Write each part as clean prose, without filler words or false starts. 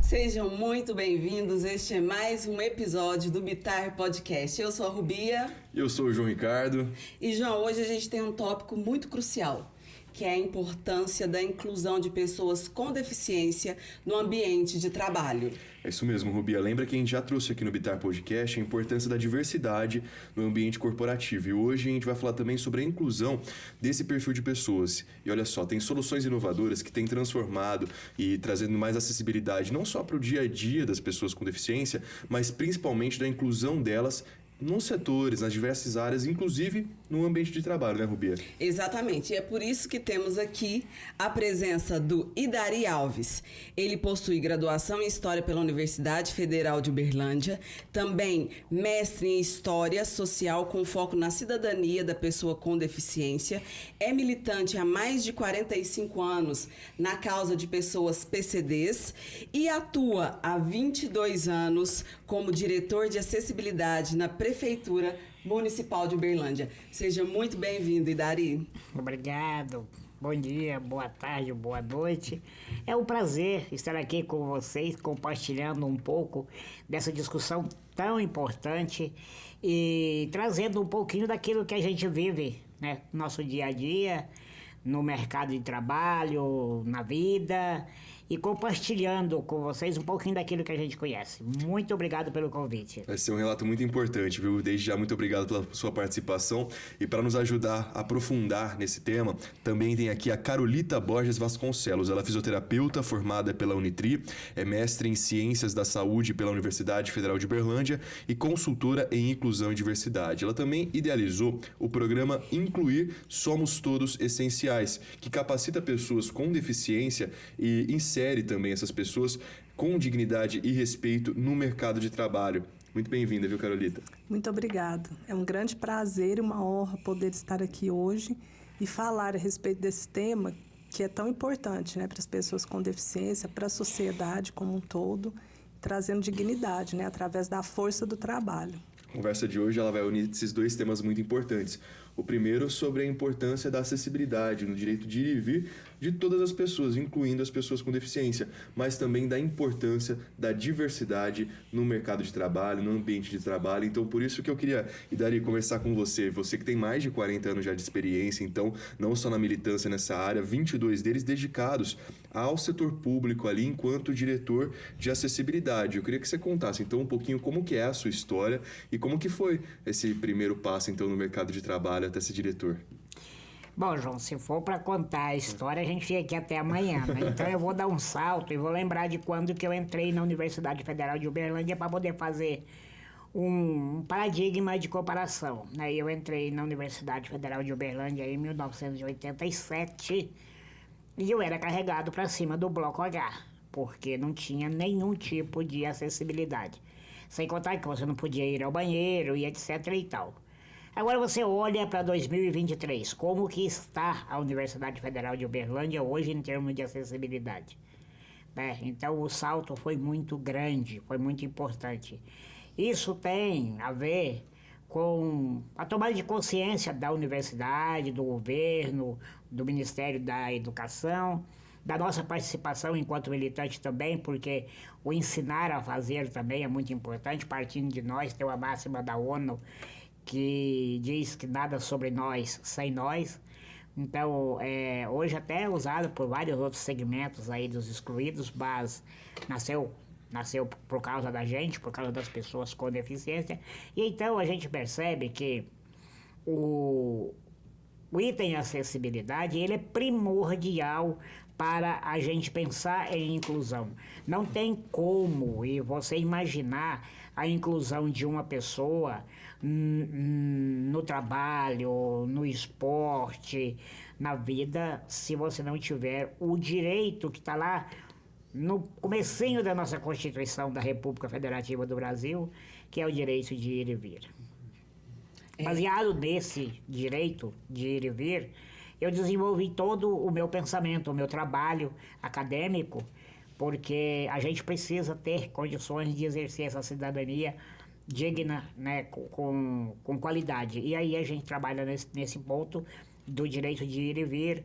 Sejam muito bem-vindos, este é mais um episódio do Bitar Podcast. Eu sou a Rubia. Eu sou o João Ricardo. E, João, hoje a gente tem um tópico muito crucial, que é a importância da inclusão de pessoas com deficiência no ambiente de trabalho. É isso mesmo, Rubia. Lembra que a gente já trouxe aqui no Bitar Podcast a importância da diversidade no ambiente corporativo. E hoje a gente vai falar também sobre a inclusão desse perfil de pessoas. E olha só, tem soluções inovadoras que têm transformado e trazendo mais acessibilidade não só para o dia a dia das pessoas com deficiência, mas principalmente da inclusão delas nos setores, nas diversas áreas, inclusive no ambiente de trabalho, né, Rubia? Exatamente, e é por isso que temos aqui a presença do Idari Alves. Ele possui graduação em História pela Universidade Federal de Uberlândia, também mestre em História Social com foco na cidadania da pessoa com deficiência, é militante há mais de 45 anos na causa de pessoas PCDs e atua há 22 anos como diretor de acessibilidade na Prefeitura Municipal de Uberlândia. Seja muito bem-vindo, Idari. Obrigado. Bom dia, boa tarde, boa noite. É um prazer estar aqui com vocês, compartilhando um pouco dessa discussão tão importante e trazendo um pouquinho daquilo que a gente vive, né, no nosso dia a dia, no mercado de trabalho, na vida, e compartilhando com vocês um pouquinho daquilo que a gente conhece. Muito obrigado pelo convite. Vai ser um relato muito importante, viu? Desde já, muito obrigado pela sua participação. E para nos ajudar a aprofundar nesse tema, também tem aqui a Carolita Borges Vasconcelos. Ela é fisioterapeuta formada pela Unitri, é mestre em Ciências da Saúde pela Universidade Federal de Uberlândia e consultora em Inclusão e Diversidade. Ela também idealizou o programa Incluir Somos Todos Essenciais, que capacita pessoas com deficiência e insere também essas pessoas com dignidade e respeito no mercado de trabalho. Muito bem-vinda, viu, Carolita? Muito obrigada. É um grande prazer e uma honra poder estar aqui hoje e falar a respeito desse tema que é tão importante, né, para as pessoas com deficiência, para a sociedade como um todo, trazendo dignidade, né, através da força do trabalho. A conversa de hoje ela vai unir esses dois temas muito importantes. O primeiro sobre a importância da acessibilidade no direito de ir e vir de todas as pessoas, incluindo as pessoas com deficiência, mas também da importância da diversidade no mercado de trabalho, no ambiente de trabalho. Então, por isso que eu queria, Idari, conversar com você que tem mais de 40 anos já de experiência, então, não só na militância nessa área, 22 deles dedicados ao setor público ali, enquanto diretor de acessibilidade. Eu queria que você contasse, então, um pouquinho como que é a sua história e como que foi esse primeiro passo, então, no mercado de trabalho até ser diretor. Bom, João, se for para contar a história, a gente fica aqui até amanhã, né? Então eu vou dar um salto e vou lembrar de quando que eu entrei na Universidade Federal de Uberlândia para poder fazer um paradigma de comparação, né? Eu entrei na Universidade Federal de Uberlândia em 1987 e eu era carregado para cima do Bloco H, porque não tinha nenhum tipo de acessibilidade. Sem contar que você não podia ir ao banheiro e etc e tal. Agora você olha para 2023, como que está a Universidade Federal de Uberlândia hoje em termos de acessibilidade, né? Então o salto foi muito grande, foi muito importante. Isso tem a ver com a tomada de consciência da universidade, do governo, do Ministério da Educação, da nossa participação enquanto militante também, porque o ensinar a fazer também é muito importante, partindo de nós, tem uma máxima da ONU que diz que nada sobre nós sem nós. Então, hoje até é usado por vários outros segmentos aí dos excluídos, mas nasceu por causa da gente, por causa das pessoas com deficiência. E então a gente percebe que o item acessibilidade, ele é primordial para a gente pensar em inclusão. Não tem como você imaginar a inclusão de uma pessoa no trabalho, no esporte, na vida, se você não tiver o direito que está lá no comecinho da nossa Constituição da República Federativa do Brasil, que é o direito de ir e vir. Baseado nesse direito de ir e vir, eu desenvolvi todo o meu pensamento, o meu trabalho acadêmico porque a gente precisa ter condições de exercer essa cidadania digna, né, com qualidade. E aí a gente trabalha nesse ponto do direito de ir e vir.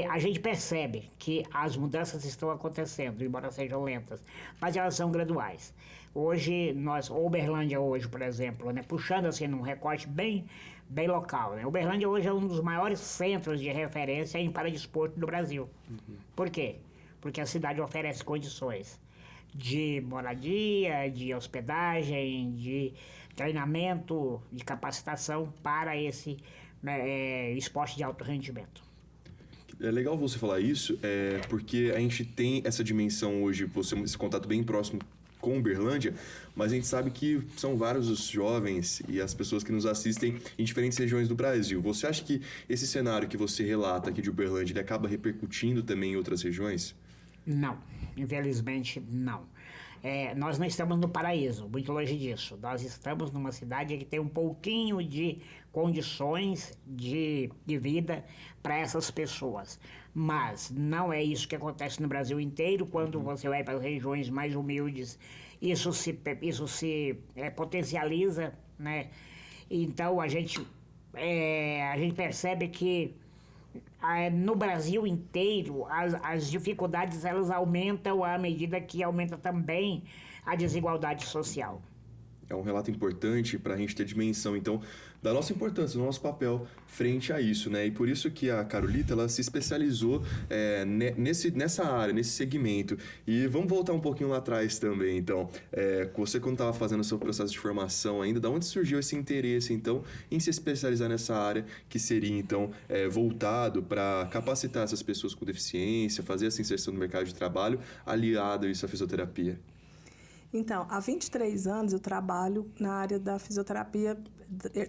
A gente percebe que as mudanças estão acontecendo, embora sejam lentas, mas elas são graduais. Hoje, Uberlândia hoje, por exemplo, né, puxando assim num recorte bem local, né? Uberlândia hoje é um dos maiores centros de referência em paradesporto do Brasil. Por quê? Porque a cidade oferece condições de moradia, de hospedagem, de treinamento, de capacitação para esse esporte de alto rendimento. É legal você falar isso, porque a gente tem essa dimensão hoje, esse contato bem próximo com Uberlândia, mas a gente sabe que são vários os jovens e as pessoas que nos assistem em diferentes regiões do Brasil. Você acha que esse cenário que você relata aqui de Uberlândia, ele acaba repercutindo também em outras regiões? Não, infelizmente não. Nós não estamos no paraíso, muito longe disso. Nós estamos numa cidade que tem um pouquinho de condições de vida para essas pessoas. Mas não é isso que acontece no Brasil inteiro. Quando você vai para as regiões mais humildes, isso se potencializa, né? Então a gente percebe que no Brasil inteiro as dificuldades elas aumentam à medida que aumenta também a desigualdade social. É um relato importante para a gente ter dimensão, então, da nossa importância, do nosso papel frente a isso, né? E por isso que a Carolita, ela se especializou nessa área, nesse segmento. E vamos voltar um pouquinho lá atrás também, então. Você, quando estava fazendo o seu processo de formação ainda, de onde surgiu esse interesse, então, em se especializar nessa área que seria, então, voltado para capacitar essas pessoas com deficiência, fazer essa inserção no mercado de trabalho, aliado a isso à fisioterapia? Então, há 23 anos eu trabalho na área da fisioterapia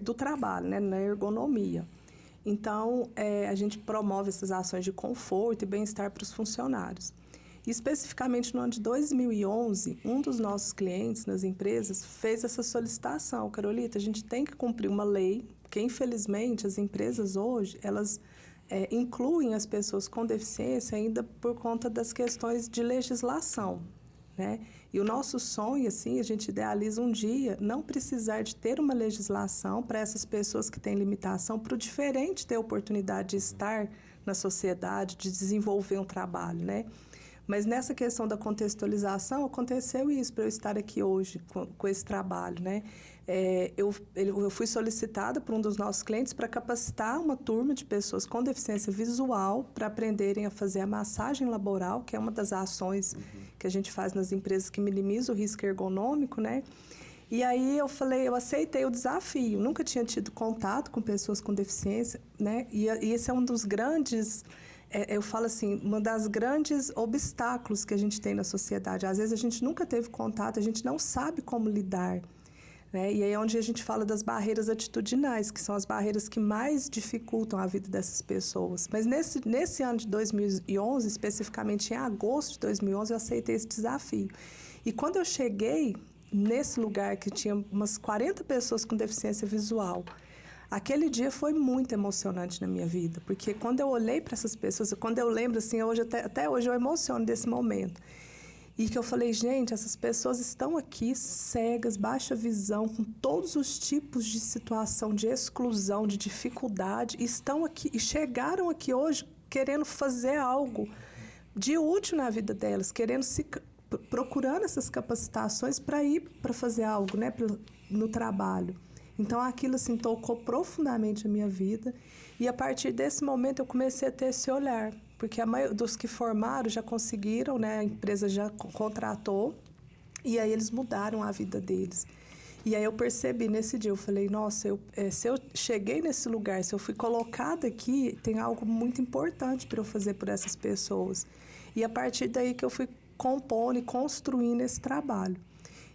do trabalho, né, na ergonomia. Então, a gente promove essas ações de conforto e bem-estar para os funcionários. E, especificamente no ano de 2011, um dos nossos clientes nas empresas fez essa solicitação. Carolita, a gente tem que cumprir uma lei, porque infelizmente as empresas hoje, elas incluem as pessoas com deficiência ainda por conta das questões de legislação, né? E o nosso sonho, assim, a gente idealiza um dia não precisar de ter uma legislação para essas pessoas que têm limitação, para o diferente ter a oportunidade de estar na sociedade, de desenvolver um trabalho, né? Mas nessa questão da contextualização, aconteceu isso para eu estar aqui hoje com esse trabalho, né? Eu fui solicitada por um dos nossos clientes para capacitar uma turma de pessoas com deficiência visual para aprenderem a fazer a massagem laboral, que é uma das ações que a gente faz nas empresas que minimiza o risco ergonômico, né? E aí eu aceitei o desafio. Nunca tinha tido contato com pessoas com deficiência, né? E esse é um dos grandes... eu falo assim, uma das grandes obstáculos que a gente tem na sociedade. Às vezes a gente nunca teve contato, a gente não sabe como lidar, né? E aí é onde a gente fala das barreiras atitudinais, que são as barreiras que mais dificultam a vida dessas pessoas. Mas nesse ano de 2011, especificamente em agosto de 2011, eu aceitei esse desafio. E quando eu cheguei nesse lugar que tinha umas 40 pessoas com deficiência visual, aquele dia foi muito emocionante na minha vida, porque quando eu olhei para essas pessoas, quando eu lembro, assim, até hoje eu emociono desse momento. E que eu falei, gente, essas pessoas estão aqui cegas, baixa visão, com todos os tipos de situação de exclusão, de dificuldade, e estão aqui e chegaram aqui hoje querendo fazer algo de útil na vida delas, procurando essas capacitações para fazer algo, né, no trabalho. Então, aquilo assim, tocou profundamente a minha vida. E, a partir desse momento, eu comecei a ter esse olhar. Porque a maioria dos que formaram já conseguiram, né? A empresa já contratou. E aí, eles mudaram a vida deles. E aí, eu percebi nesse dia, eu falei, nossa, se eu cheguei nesse lugar, se eu fui colocada aqui, tem algo muito importante para eu fazer por essas pessoas. E, a partir daí que eu fui compondo e construindo esse trabalho.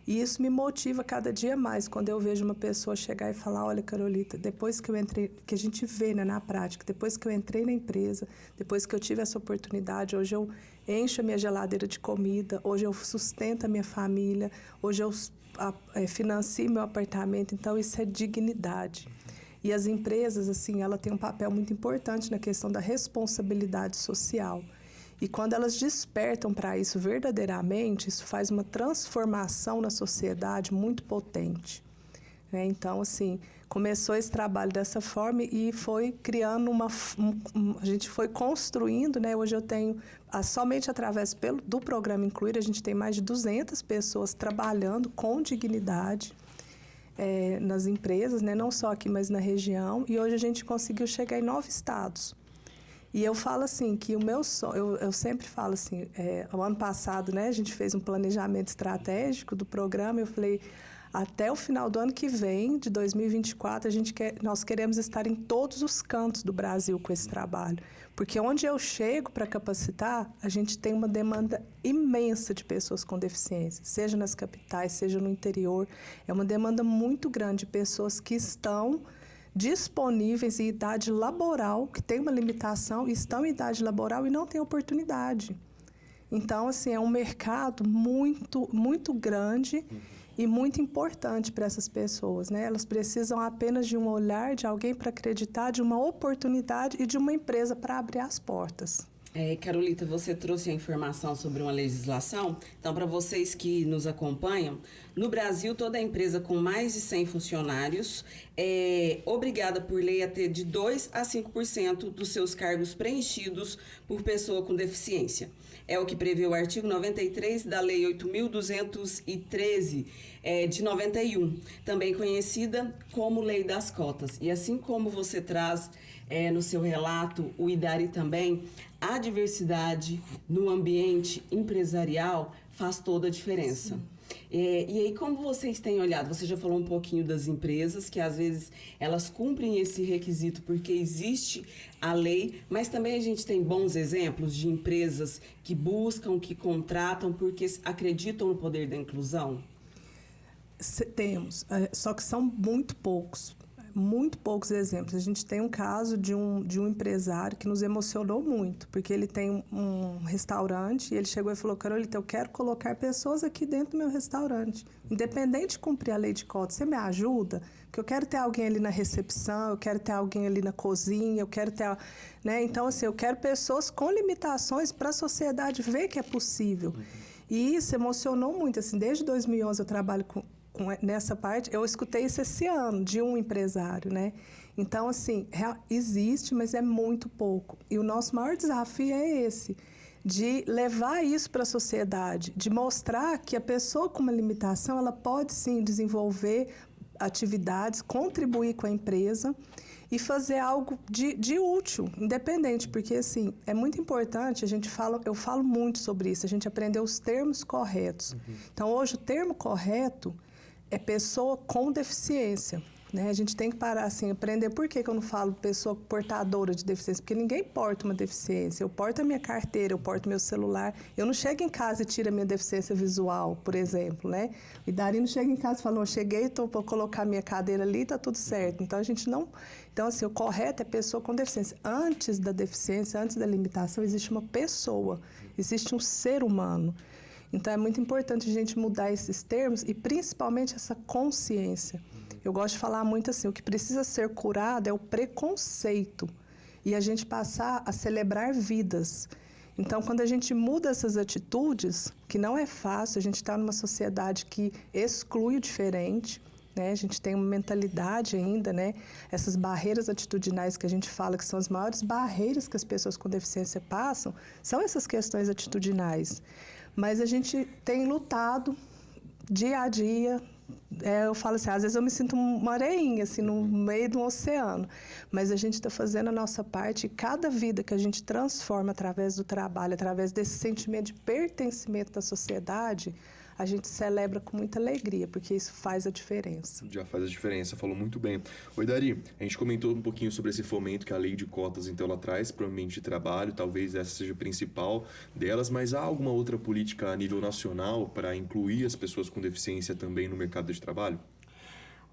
E isso me motiva cada dia mais, quando eu vejo uma pessoa chegar e falar, olha, Carolita, depois que eu entrei, que a gente vê, né, na prática, depois que eu entrei na empresa, depois que eu tive essa oportunidade, hoje eu encho a minha geladeira de comida, hoje eu sustento a minha família, hoje eu financio meu apartamento, então isso é dignidade. E as empresas, assim, ela tem um papel muito importante na questão da responsabilidade social. E quando elas despertam para isso verdadeiramente, isso faz uma transformação na sociedade muito potente. Né? Então, assim, começou esse trabalho dessa forma e foi criando a gente foi construindo, né? Hoje eu tenho, somente através do programa Incluir, a gente tem mais de 200 pessoas trabalhando com dignidade nas empresas, né? Não só aqui, mas na região. E hoje a gente conseguiu chegar em 9 estados. E eu falo assim, que o meu sonho, eu sempre falo assim, o ano passado, né, a gente fez um planejamento estratégico do programa, eu falei, até o final do ano que vem, de 2024, nós queremos estar em todos os cantos do Brasil com esse trabalho. Porque onde eu chego para capacitar, a gente tem uma demanda imensa de pessoas com deficiência, seja nas capitais, seja no interior. É uma demanda muito grande de pessoas que estão disponíveis em idade laboral, que tem uma limitação, estão em idade laboral e não têm oportunidade. Então, assim, é um mercado muito, muito grande e muito importante para essas pessoas, né? Elas precisam apenas de um olhar, de alguém para acreditar, de uma oportunidade e de uma empresa para abrir as portas. Carolita, você trouxe a informação sobre uma legislação. Então, para vocês que nos acompanham, no Brasil, toda empresa com mais de 100 funcionários é obrigada por lei a ter de 2% a 5% dos seus cargos preenchidos por pessoa com deficiência. É o que prevê o artigo 93 da Lei 8.213 de 91, também conhecida como Lei das Cotas. E assim como você traz no seu relato, o IDARI também, a diversidade no ambiente empresarial faz toda a diferença. E aí, como vocês têm olhado, você já falou um pouquinho das empresas, que às vezes elas cumprem esse requisito porque existe a lei, mas também a gente tem bons exemplos de empresas que buscam, que contratam porque acreditam no poder da inclusão? Temos, só que são muito poucos exemplos. A gente tem um caso de um empresário que nos emocionou muito, porque ele tem um restaurante e ele chegou e falou, Carolita, eu quero colocar pessoas aqui dentro do meu restaurante. Independente de cumprir a lei de cotas, você me ajuda? Porque eu quero ter alguém ali na recepção, eu quero ter alguém ali na cozinha, eu quero ter... Né? Então, assim, eu quero pessoas com limitações para a sociedade ver que é possível. E isso emocionou muito. Assim, desde 2011 eu trabalho nessa parte, eu escutei isso esse ano, de um empresário, né? Então, assim, existe, mas é muito pouco. E o nosso maior desafio é esse, de levar isso para a sociedade, de mostrar que a pessoa com uma limitação, ela pode, sim, desenvolver atividades, contribuir com a empresa e fazer algo de útil, independente, porque, assim, é muito importante, eu falo muito sobre isso, a gente aprendeu os termos corretos. Então, hoje, o termo correto é pessoa com deficiência, né? A gente tem que parar assim, aprender por que eu não falo pessoa portadora de deficiência, porque ninguém porta uma deficiência. Eu porto a minha carteira, eu porto meu celular. Eu não chego em casa e tiro a minha deficiência visual, por exemplo, né? O Idari não chega em casa e fala, eu cheguei, estou para colocar minha cadeira ali, está tudo certo. Então, a gente não... Então, assim, o correto é pessoa com deficiência. Antes da deficiência, antes da limitação, existe uma pessoa, existe um ser humano. Então, é muito importante a gente mudar esses termos e, principalmente, essa consciência. Eu gosto de falar muito assim, o que precisa ser curado é o preconceito e a gente passar a celebrar vidas. Então, quando a gente muda essas atitudes, que não é fácil, a gente está numa sociedade que exclui o diferente, né? A gente tem uma mentalidade ainda, né? Essas barreiras atitudinais que a gente fala que são as maiores barreiras que as pessoas com deficiência passam, são essas questões atitudinais. Mas a gente tem lutado dia a dia. Eu falo assim, às vezes eu me sinto uma areinha, assim, no meio de um oceano. Mas a gente está fazendo a nossa parte e cada vida que a gente transforma através do trabalho, através desse sentimento de pertencimento da sociedade, a gente celebra com muita alegria, porque isso faz a diferença. Já faz a diferença, falou muito bem. Oi, Dari, a gente comentou um pouquinho sobre esse fomento que a lei de cotas, então, ela traz para o ambiente de trabalho, talvez essa seja a principal delas, mas há alguma outra política a nível nacional para incluir as pessoas com deficiência também no mercado de trabalho?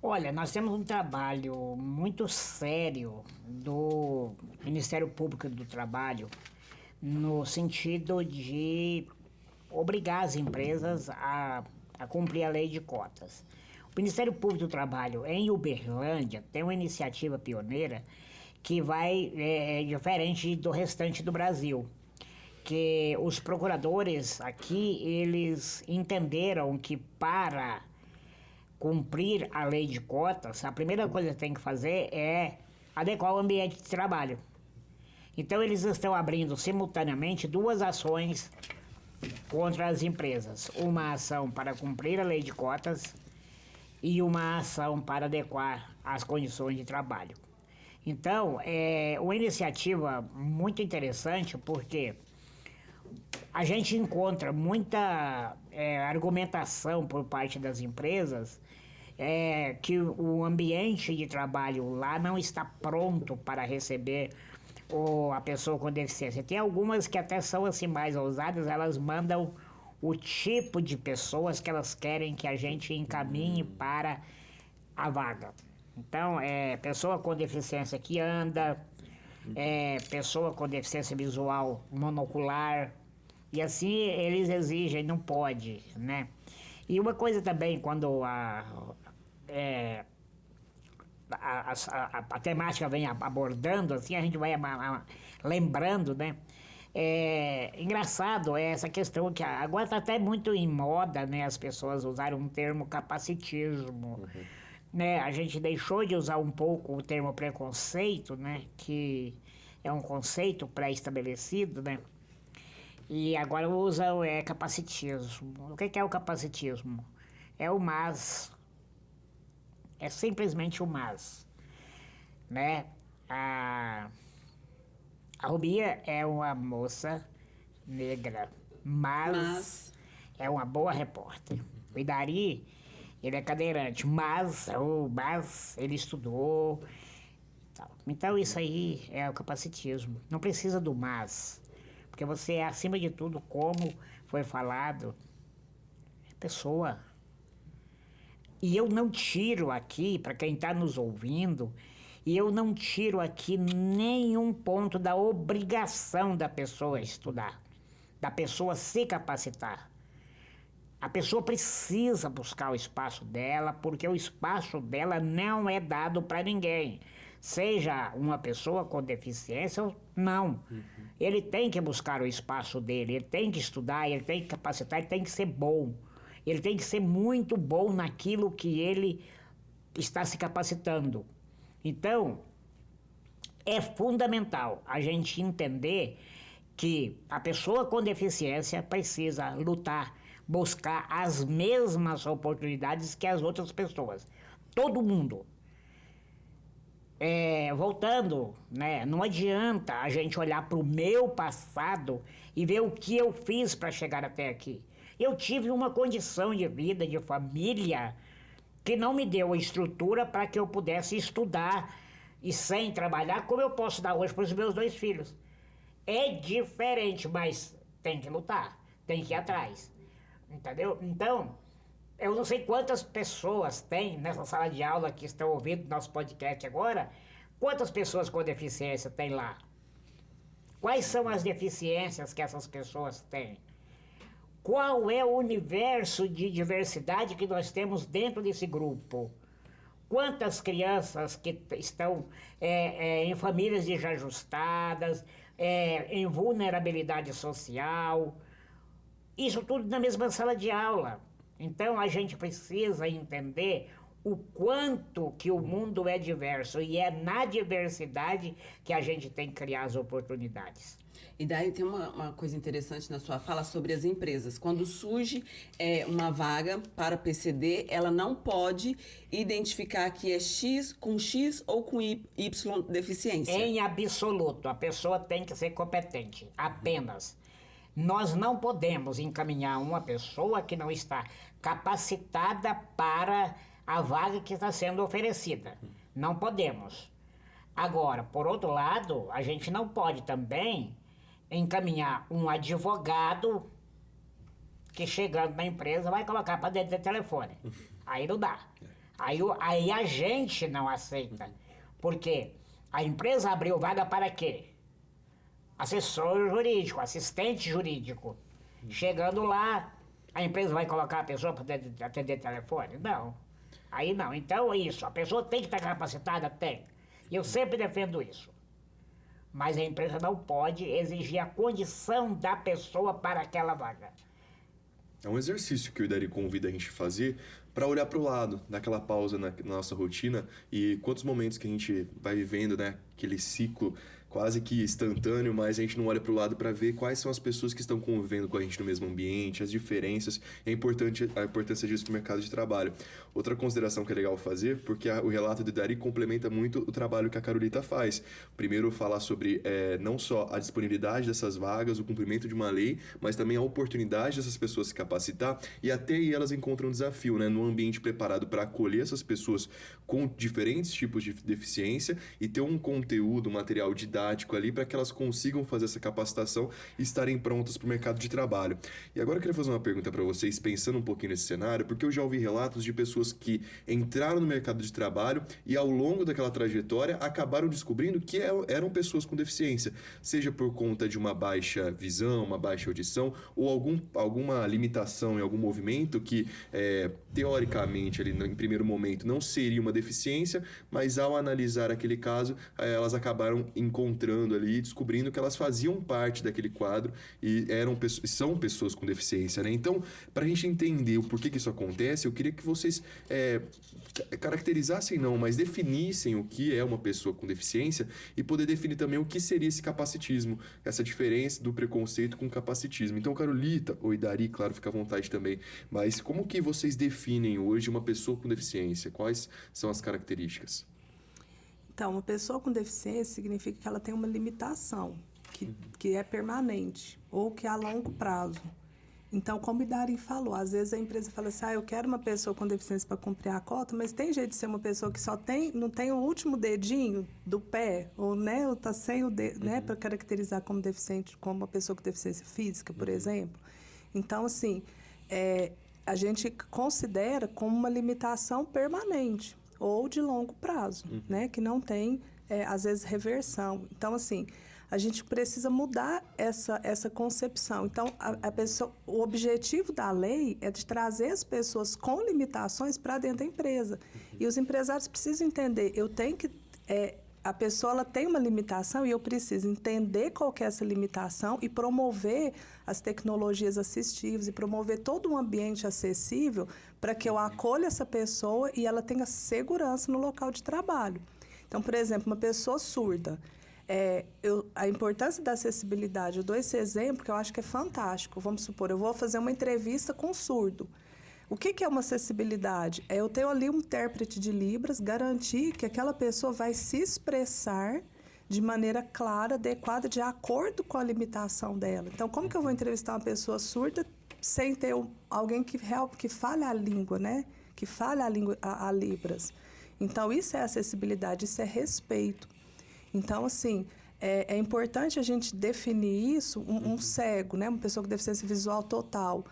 Olha, nós temos um trabalho muito sério do Ministério Público do Trabalho, no sentido de obrigar as empresas a cumprir a lei de cotas. O Ministério Público do Trabalho, em Uberlândia, tem uma iniciativa pioneira que vai diferente do restante do Brasil, porque os procuradores aqui, eles entenderam que para cumprir a lei de cotas, a primeira coisa que tem que fazer é adequar o ambiente de trabalho. Então, eles estão abrindo simultaneamente 2 ações contra as empresas. Uma ação para cumprir a lei de cotas e uma ação para adequar as condições de trabalho. Então, é uma iniciativa muito interessante porque a gente encontra muita argumentação por parte das empresas que o ambiente de trabalho lá não está pronto para receber a pessoa com deficiência. Tem algumas que até são assim mais ousadas, elas mandam o tipo de pessoas que elas querem que a gente encaminhe para a vaga. Então, pessoa com deficiência que anda, pessoa com deficiência visual monocular, e assim eles exigem, não pode, né? E uma coisa também, quando a temática vem abordando, assim, a gente vai lembrando, né? Engraçado essa questão que agora está até muito em moda, né? As pessoas usarem um termo capacitismo. Né? A gente deixou de usar um pouco o termo preconceito, né? Que é um conceito pré-estabelecido, né? E agora usa capacitismo. O que é o capacitismo? É o mas. É simplesmente o mas. Né? A Rubia é uma moça negra, mas é uma boa repórter. O Idari, ele é cadeirante, mas ele estudou. Então isso aí é o capacitismo. Não precisa do mas, porque você é, acima de tudo, como foi falado, é pessoa. E eu não tiro aqui, para quem está nos ouvindo, e eu não tiro aqui nenhum ponto da obrigação da pessoa estudar, da pessoa se capacitar. A pessoa precisa buscar o espaço dela, porque o espaço dela não é dado para ninguém. Seja uma pessoa com deficiência ou não. Ele tem que buscar o espaço dele, ele tem que estudar, ele tem que capacitar, ele tem que ser bom. Ele tem que ser muito bom naquilo que ele está se capacitando. Então, é fundamental a gente entender que a pessoa com deficiência precisa lutar, buscar as mesmas oportunidades que as outras pessoas. Todo mundo. Voltando, né? Não adianta a gente olhar para o meu passado e ver o que eu fiz para chegar até aqui. Eu tive uma condição de vida, de família, que não me deu a estrutura para que eu pudesse estudar e sem trabalhar, como eu posso dar hoje para os meus 2 filhos. É diferente, mas tem que lutar, tem que ir atrás, entendeu? Então, eu não sei quantas pessoas tem nessa sala de aula que estão ouvindo nosso podcast agora, quantas pessoas com deficiência tem lá? Quais são as deficiências que essas pessoas têm? Qual é o universo de diversidade que nós temos dentro desse grupo? Quantas crianças que estão em famílias desajustadas, em vulnerabilidade social? Isso tudo na mesma sala de aula. Então, a gente precisa entender o quanto que o mundo é diverso. E é na diversidade que a gente tem que criar as oportunidades. E daí tem uma coisa interessante na sua fala sobre as empresas. Quando surge uma vaga para PCD, ela não pode identificar que é X com X ou com Y deficiência. Em absoluto, a pessoa tem que ser competente, apenas. Nós não podemos encaminhar uma pessoa que não está capacitada para a vaga que está sendo oferecida. Não podemos. Agora, por outro lado, a gente não pode também encaminhar um advogado que chegando na empresa vai colocar para dentro do telefone. Aí não dá. Aí a gente não aceita. Porque a empresa abriu vaga para quê? Assessor jurídico, assistente jurídico. Chegando lá, a empresa vai colocar a pessoa para atender o telefone? Não. Aí não. Então é isso. A pessoa tem que estar capacitada? Tem. E eu sempre defendo isso. mas a empresa não pode exigir a condição da pessoa para aquela vaga. É um exercício que o Idari convida a gente a fazer para olhar para o lado, dar aquela pausa na nossa rotina e quantos momentos que a gente vai vivendo, né? Aquele ciclo quase que instantâneo, mas a gente não olha para o lado para ver quais são as pessoas que estão convivendo com a gente no mesmo ambiente, as diferenças, a importância disso no mercado de trabalho. Outra consideração que é legal fazer, porque o relato do Idari complementa muito o trabalho que a Carolita faz. Primeiro, falar sobre não só a disponibilidade dessas vagas, o cumprimento de uma lei, mas também a oportunidade dessas pessoas se capacitar e até aí elas encontram um desafio, né? Num ambiente preparado para acolher essas pessoas com diferentes tipos de deficiência e ter um conteúdo, um material didático ali para que elas consigam fazer essa capacitação e estarem prontas para o mercado de trabalho. E agora eu queria fazer uma pergunta para vocês, pensando um pouquinho nesse cenário, porque eu já ouvi relatos de pessoas que entraram no mercado de trabalho e ao longo daquela trajetória acabaram descobrindo que eram pessoas com deficiência, seja por conta de uma baixa visão, uma baixa audição ou alguma limitação em algum movimento que teoricamente ali em primeiro momento não seria uma deficiência, mas ao analisar aquele caso, elas acabaram encontrando ali, descobrindo que elas faziam parte daquele quadro e são pessoas com deficiência, né? Então, para a gente entender o porquê que isso acontece, eu queria que vocês caracterizassem não, mas definissem o que é uma pessoa com deficiência e poder definir também o que seria esse capacitismo, essa diferença do preconceito com o capacitismo. Então, Carolita, ou Idari, claro, fica à vontade também, mas como que vocês definem hoje uma pessoa com deficiência? Quais são as características? Então, uma pessoa com deficiência significa que ela tem uma limitação, que é permanente, ou que é a longo prazo. Então, como o Idari falou, às vezes a empresa fala assim, eu quero uma pessoa com deficiência para cumprir a cota, mas tem jeito de ser uma pessoa que não tem o último dedinho do pé, ou está sem o dedo, né, para caracterizar como deficiente, como uma pessoa com deficiência física, por exemplo. Então, assim, a gente considera como uma limitação permanente ou de longo prazo, né, que não tem, às vezes, reversão. Então, assim, a gente precisa mudar essa concepção. Então, o objetivo da lei é de trazer as pessoas com limitações para dentro da empresa. E os empresários precisam entender, a pessoa ela tem uma limitação e eu preciso entender qual que é essa limitação e promover as tecnologias assistivas e promover todo um ambiente acessível para que eu acolha essa pessoa e ela tenha segurança no local de trabalho. Então, por exemplo, uma pessoa surda, a importância da acessibilidade, eu dou esse exemplo que eu acho que é fantástico. Vamos supor, eu vou fazer uma entrevista com um surdo. O que é uma acessibilidade? Eu ter ali um intérprete de Libras, garantir que aquela pessoa vai se expressar de maneira clara, adequada, de acordo com a limitação dela. Então, como que eu vou entrevistar uma pessoa surda sem ter alguém que fale a língua, né? Que fale a língua, a Libras. Então, isso é acessibilidade, isso é respeito. Então, assim, é importante a gente definir isso, um cego, né? Uma pessoa com deficiência visual total.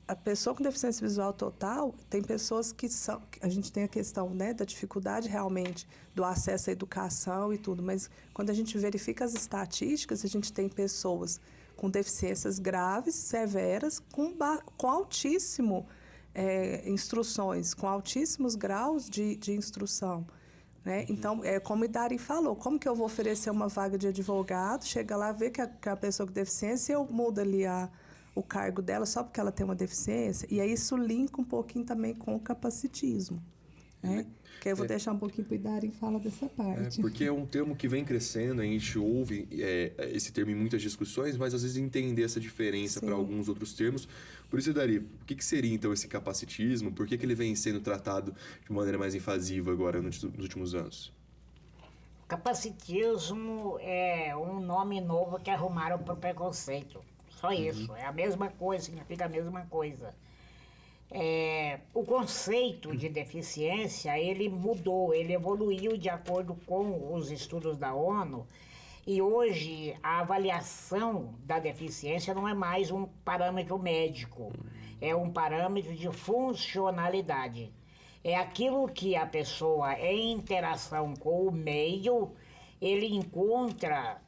A pessoa com deficiência visual total, tem pessoas que são... A gente tem a questão, né, da dificuldade realmente do acesso à educação e tudo, mas quando a gente verifica as estatísticas, a gente tem pessoas com deficiências graves, severas, com altíssimo instruções, com altíssimos graus de instrução. Né? Então, como o Idari falou, como que eu vou oferecer uma vaga de advogado, chega lá, vê que a pessoa com deficiência, eu mudo ali o cargo dela só porque ela tem uma deficiência, e aí isso linka um pouquinho também com o capacitismo. Né? Que aí eu vou deixar um pouquinho para o Idari falar dessa parte. Porque é um termo que vem crescendo, a gente ouve esse termo em muitas discussões, mas às vezes entender essa diferença para alguns outros termos. Por isso, Idari, o que seria então esse capacitismo? Por que ele vem sendo tratado de maneira mais invasiva agora nos últimos anos? Capacitismo é um nome novo que arrumaram para o preconceito. Só isso, é a mesma coisa, significa a mesma coisa. O conceito de deficiência, ele mudou, ele evoluiu de acordo com os estudos da ONU, e hoje a avaliação da deficiência não é mais um parâmetro médico, é um parâmetro de funcionalidade. É aquilo que a pessoa, em interação com o meio, ele encontra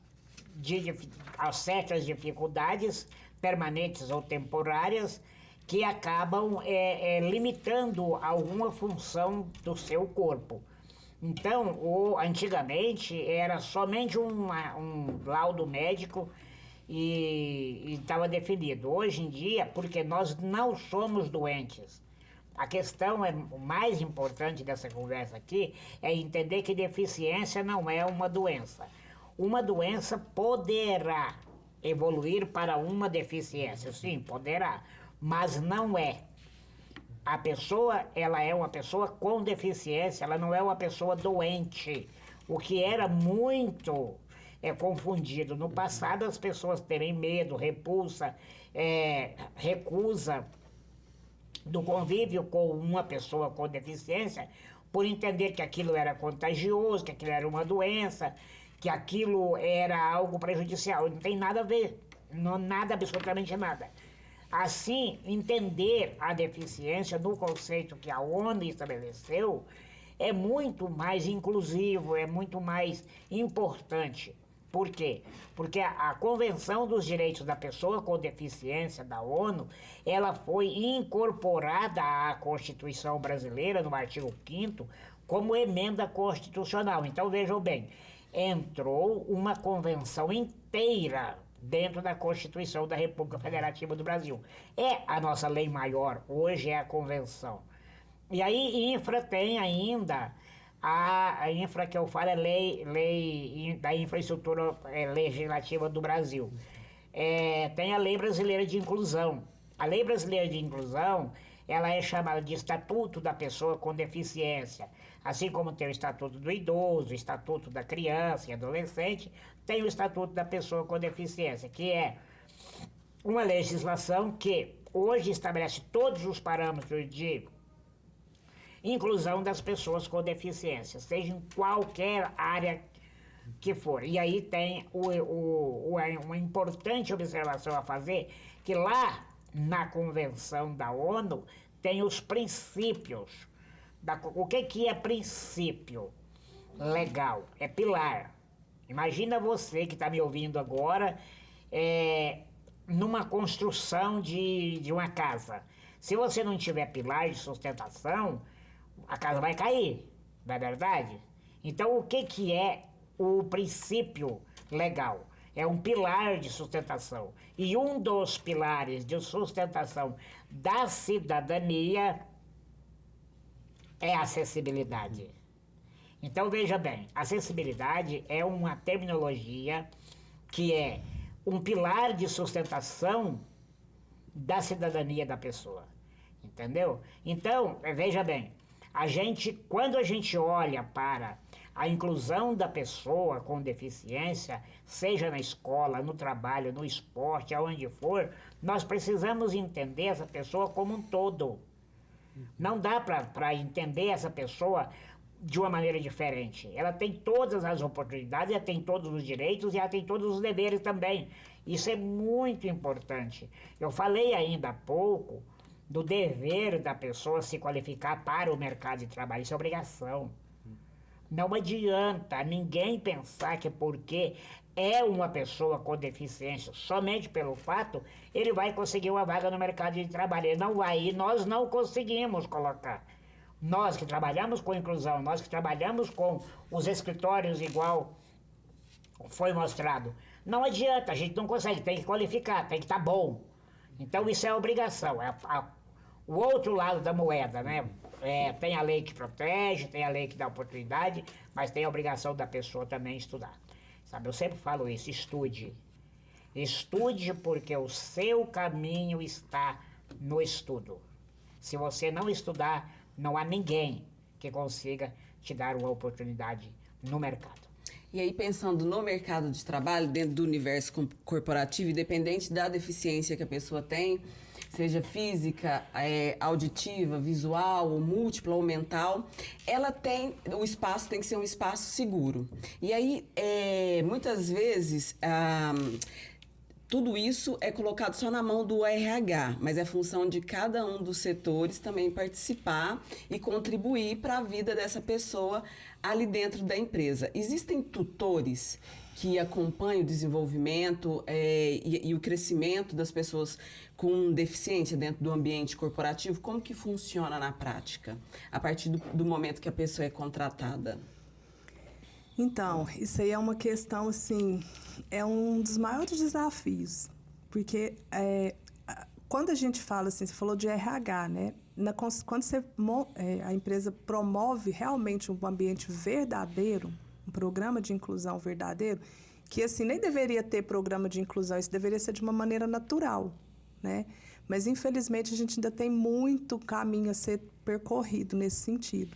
certas dificuldades permanentes ou temporárias que acabam limitando alguma função do seu corpo. Então, antigamente era somente um laudo médico e estava definido. Hoje em dia, porque nós não somos doentes. A questão o mais importante dessa conversa aqui é entender que deficiência não é uma doença. Uma doença poderá evoluir para uma deficiência, sim, poderá, mas não é. A pessoa, ela é uma pessoa com deficiência, ela não é uma pessoa doente. O que era muito confundido no passado, as pessoas terem medo, repulsa, recusa do convívio com uma pessoa com deficiência, por entender que aquilo era contagioso, que aquilo era uma doença, que aquilo era algo prejudicial. Não tem nada a ver, não, nada, absolutamente nada. Assim, entender a deficiência no conceito que a ONU estabeleceu é muito mais inclusivo, é muito mais importante. Por quê? Porque a Convenção dos Direitos da Pessoa com Deficiência da ONU, ela foi incorporada à Constituição brasileira, no artigo 5º, como emenda constitucional. Então, vejam bem, entrou uma convenção inteira dentro da Constituição da República Federativa do Brasil. É a nossa lei maior, hoje é a Convenção. E aí, infra tem ainda, a infra que eu falo é lei da infraestrutura legislativa do Brasil. Tem a Lei Brasileira de Inclusão. A Lei Brasileira de Inclusão, ela é chamada de Estatuto da Pessoa com Deficiência. Assim como tem o Estatuto do Idoso, o Estatuto da Criança e Adolescente, tem o Estatuto da Pessoa com Deficiência, que é uma legislação que hoje estabelece todos os parâmetros de inclusão das pessoas com deficiência, seja em qualquer área que for. E aí tem uma importante observação a fazer, que lá na Convenção da ONU tem os princípios. O que é princípio legal? É pilar. Imagina você que está me ouvindo agora, numa construção de uma casa. Se você não tiver pilar de sustentação, a casa vai cair, não é verdade? Então, o que é o princípio legal? É um pilar de sustentação. E um dos pilares de sustentação da cidadania é a acessibilidade. Então, veja bem, acessibilidade é uma terminologia que é um pilar de sustentação da cidadania da pessoa, entendeu? Então, veja bem, quando a gente olha para a inclusão da pessoa com deficiência, seja na escola, no trabalho, no esporte, aonde for, nós precisamos entender essa pessoa como um todo. Não dá para entender essa pessoa de uma maneira diferente. Ela tem todas as oportunidades, ela tem todos os direitos e ela tem todos os deveres também. Isso é muito importante. Eu falei ainda há pouco do dever da pessoa se qualificar para o mercado de trabalho. Isso é obrigação. Não adianta ninguém pensar que porque é uma pessoa com deficiência, somente pelo fato, ele vai conseguir uma vaga no mercado de trabalho. Ele não vai, e nós não conseguimos colocar. Nós que trabalhamos com inclusão, nós que trabalhamos com os escritórios igual foi mostrado, não adianta, a gente não consegue, tem que qualificar, tem que estar bom. Então isso é obrigação, o outro lado da moeda, né? Tem a lei que protege, tem a lei que dá oportunidade, mas tem a obrigação da pessoa também estudar. Sabe, eu sempre falo isso, estude. Estude porque o seu caminho está no estudo. Se você não estudar, não há ninguém que consiga te dar uma oportunidade no mercado. E aí, pensando no mercado de trabalho, dentro do universo corporativo, independente da deficiência que a pessoa tem, seja física, auditiva, visual, ou múltipla ou mental, o espaço tem que ser um espaço seguro. E aí, muitas vezes, tudo isso é colocado só na mão do RH, mas é função de cada um dos setores também participar e contribuir para a vida dessa pessoa ali dentro da empresa. Existem tutores que acompanha o desenvolvimento e o crescimento das pessoas com deficiência dentro do ambiente corporativo? Como que funciona na prática, a partir do momento que a pessoa é contratada? Então, isso aí é uma questão, assim, é um dos maiores desafios, porque quando a gente fala assim, você falou de RH, né? Quando a empresa promove realmente um ambiente verdadeiro, um programa de inclusão verdadeiro, que assim, nem deveria ter programa de inclusão, isso deveria ser de uma maneira natural, né? Mas, infelizmente, a gente ainda tem muito caminho a ser percorrido nesse sentido.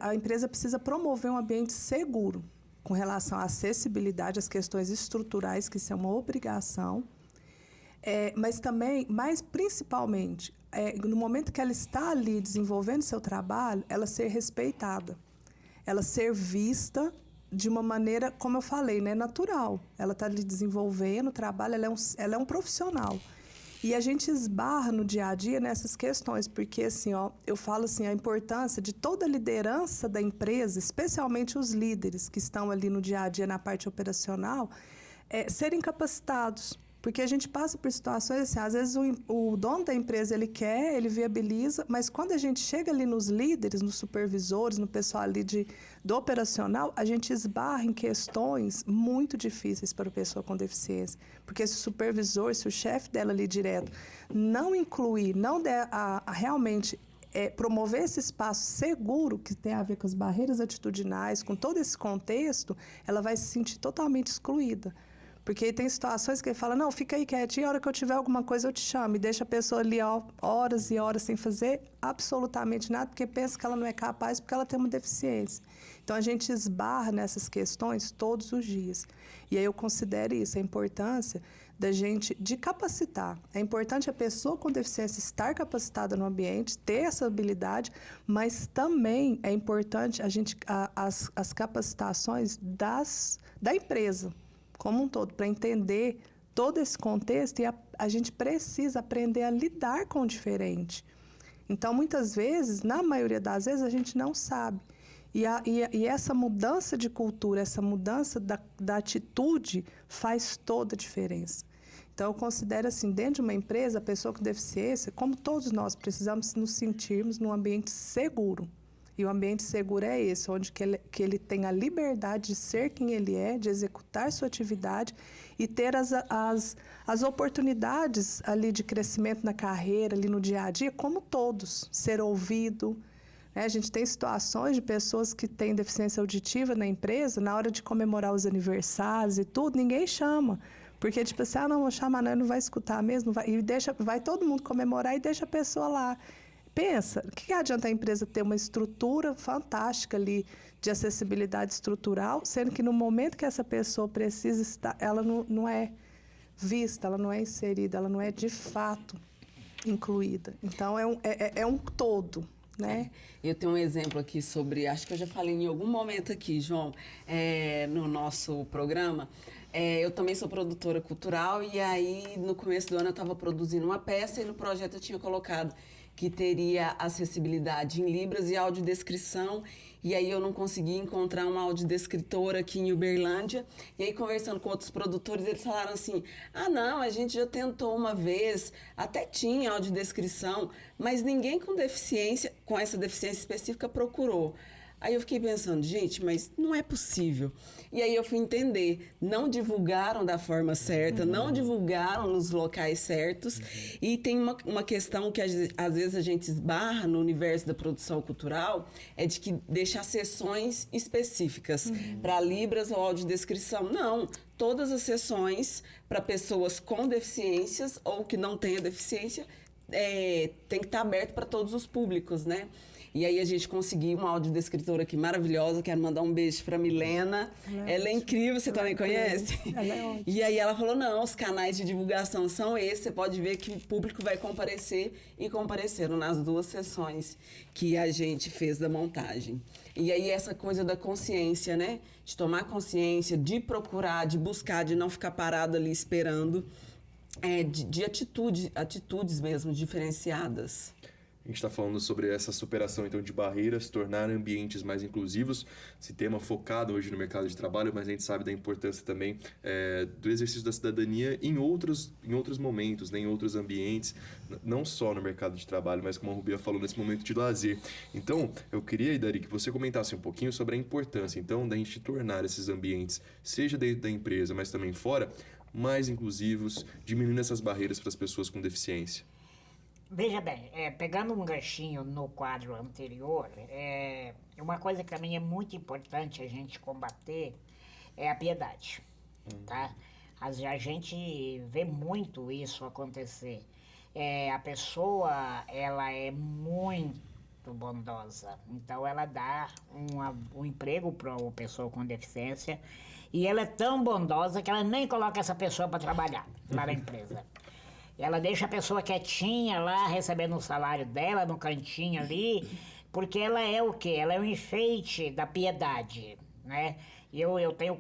A empresa precisa promover um ambiente seguro com relação à acessibilidade, às questões estruturais, que isso é uma obrigação, mas principalmente, no momento que ela está ali desenvolvendo seu trabalho, ela ser respeitada, ela ser vista de uma maneira, como eu falei, né, natural. Ela está ali desenvolvendo o trabalho, ela é um profissional. E a gente esbarra no dia a dia nessas questões, porque assim, eu falo assim, a importância de toda a liderança da empresa, especialmente os líderes que estão ali no dia a dia na parte operacional, serem capacitados. Porque a gente passa por situações assim, às vezes o dono da empresa ele quer, ele viabiliza, mas quando a gente chega ali nos líderes, nos supervisores, no pessoal ali do operacional, a gente esbarra em questões muito difíceis para a pessoa com deficiência. Porque se o supervisor, se o chefe dela ali direto não incluir, não der realmente promover esse espaço seguro, que tem a ver com as barreiras atitudinais, com todo esse contexto, ela vai se sentir totalmente excluída. Porque tem situações que ele fala, não, fica aí quietinho, a hora que eu tiver alguma coisa eu te chamo. E deixa a pessoa ali, horas e horas sem fazer absolutamente nada, porque pensa que ela não é capaz porque ela tem uma deficiência. Então, a gente esbarra nessas questões todos os dias. E aí eu considero isso, a importância da gente de capacitar. É importante a pessoa com deficiência estar capacitada no ambiente, ter essa habilidade, mas também é importante as capacitações da empresa como um todo, para entender todo esse contexto, e a gente precisa aprender a lidar com o diferente. Então, muitas vezes, na maioria das vezes, a gente não sabe. E essa mudança de cultura, essa mudança da atitude faz toda a diferença. Então, eu considero assim, dentro de uma empresa, a pessoa com deficiência, como todos nós, precisamos nos sentirmos num ambiente seguro. E o ambiente seguro é esse, onde que ele tem a liberdade de ser quem ele é, de executar sua atividade e ter as oportunidades ali de crescimento na carreira, ali no dia a dia, como todos, ser ouvido. Né? A gente tem situações de pessoas que têm deficiência auditiva na empresa, na hora de comemorar os aniversários e tudo, ninguém chama. Porque, tipo assim, não vou chamar, não vai escutar mesmo, vai todo mundo comemorar e deixa a pessoa lá. Pensa, o que adianta a empresa ter uma estrutura fantástica ali de acessibilidade estrutural, sendo que no momento que essa pessoa precisa estar, ela não é vista, ela não é inserida, ela não é de fato incluída. Então, é um todo, né? Eu tenho um exemplo aqui sobre, acho que eu já falei em algum momento aqui, João, no nosso programa. Eu também sou produtora cultural e aí no começo do ano eu estava produzindo uma peça e no projeto eu tinha colocado que teria acessibilidade em Libras e audiodescrição, e aí eu não consegui encontrar uma audiodescritora aqui em Uberlândia, e aí conversando com outros produtores, eles falaram assim, não, a gente já tentou uma vez, até tinha audiodescrição, mas ninguém com essa deficiência específica procurou. Aí eu fiquei pensando, gente, mas não é possível. E aí eu fui entender, não divulgaram da forma certa, não divulgaram nos locais certos, e tem uma questão que às vezes a gente esbarra no universo da produção cultural, é de que deixar sessões específicas para Libras ou audiodescrição. Não, todas as sessões para pessoas com deficiências ou que não tenham deficiência tem que estar aberto para todos os públicos, né? E aí a gente conseguiu uma audiodescritora aqui maravilhosa, quero mandar um beijo para Milena. Ela é incrível, você também conhece? Ela é ótima. E aí ela falou, não, os canais de divulgação são esses, você pode ver que o público vai comparecer, e compareceram nas 2 sessões que a gente fez da montagem. E aí essa coisa da consciência, né? De tomar consciência, de procurar, de buscar, de não ficar parado ali esperando, de atitudes mesmo diferenciadas. A gente está falando sobre essa superação então de barreiras, tornar ambientes mais inclusivos, esse tema focado hoje no mercado de trabalho, mas a gente sabe da importância também do exercício da cidadania em outros momentos, né, em outros ambientes, não só no mercado de trabalho, mas como a Rubia falou, nesse momento de lazer. Então, eu queria, Idari, que você comentasse um pouquinho sobre a importância então da gente tornar esses ambientes, seja dentro da empresa, mas também fora, mais inclusivos, diminuindo essas barreiras para as pessoas com deficiência. Veja bem, pegando um ganchinho no quadro anterior, uma coisa que também é muito importante a gente combater é a piedade, tá? A gente vê muito isso acontecer. A pessoa, ela é muito bondosa, então ela dá um emprego para uma pessoa com deficiência e ela é tão bondosa que ela nem coloca essa pessoa para trabalhar lá na empresa. Ela deixa a pessoa quietinha lá, recebendo o salário dela, no cantinho ali, porque ela é o quê? Ela é um enfeite da piedade, né? E eu tenho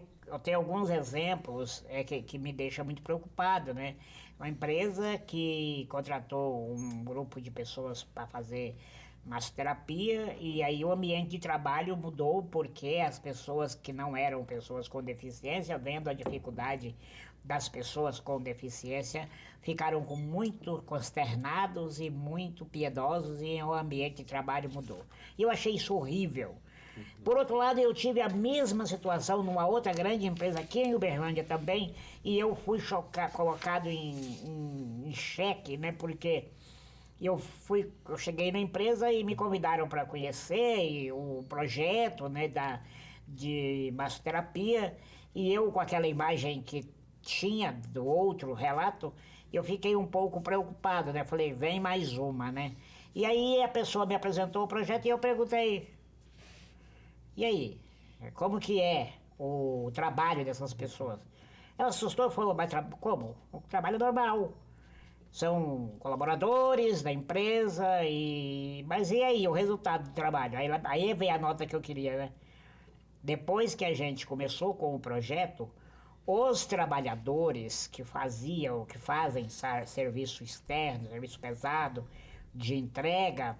alguns exemplos que me deixam muito preocupado, né? Uma empresa que contratou um grupo de pessoas para fazer massoterapia e aí o ambiente de trabalho mudou porque as pessoas que não eram pessoas com deficiência, vendo a dificuldade das pessoas com deficiência, ficaram muito consternados e muito piedosos e o ambiente de trabalho mudou. E eu achei isso horrível. Por outro lado, eu tive a mesma situação numa outra grande empresa aqui em Uberlândia também, e eu fui colocado em xeque, né, porque eu cheguei na empresa e me convidaram para conhecer o projeto, né, de massoterapia, e eu com aquela imagem que tinha do outro relato, eu fiquei um pouco preocupado, né? Falei, vem mais uma, né? E aí a pessoa me apresentou o projeto e eu perguntei, e aí, como que é o trabalho dessas pessoas? Ela assustou e falou, mas como? O trabalho normal. São colaboradores da empresa, mas e aí, o resultado do trabalho? Aí veio a nota que eu queria, né? Depois que a gente começou com o projeto, os trabalhadores que fazem serviço externo, serviço pesado, de entrega,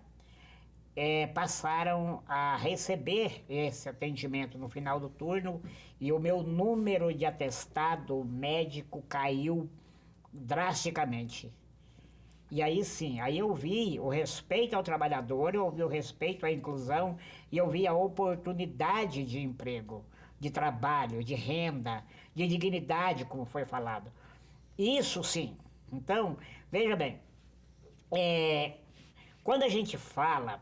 passaram a receber esse atendimento no final do turno e o meu número de atestado médico caiu drasticamente. E aí sim, aí eu vi o respeito ao trabalhador, eu vi o respeito à inclusão e eu vi a oportunidade de emprego, de trabalho, de renda, de dignidade, como foi falado. Isso sim. Então, veja bem, quando a gente fala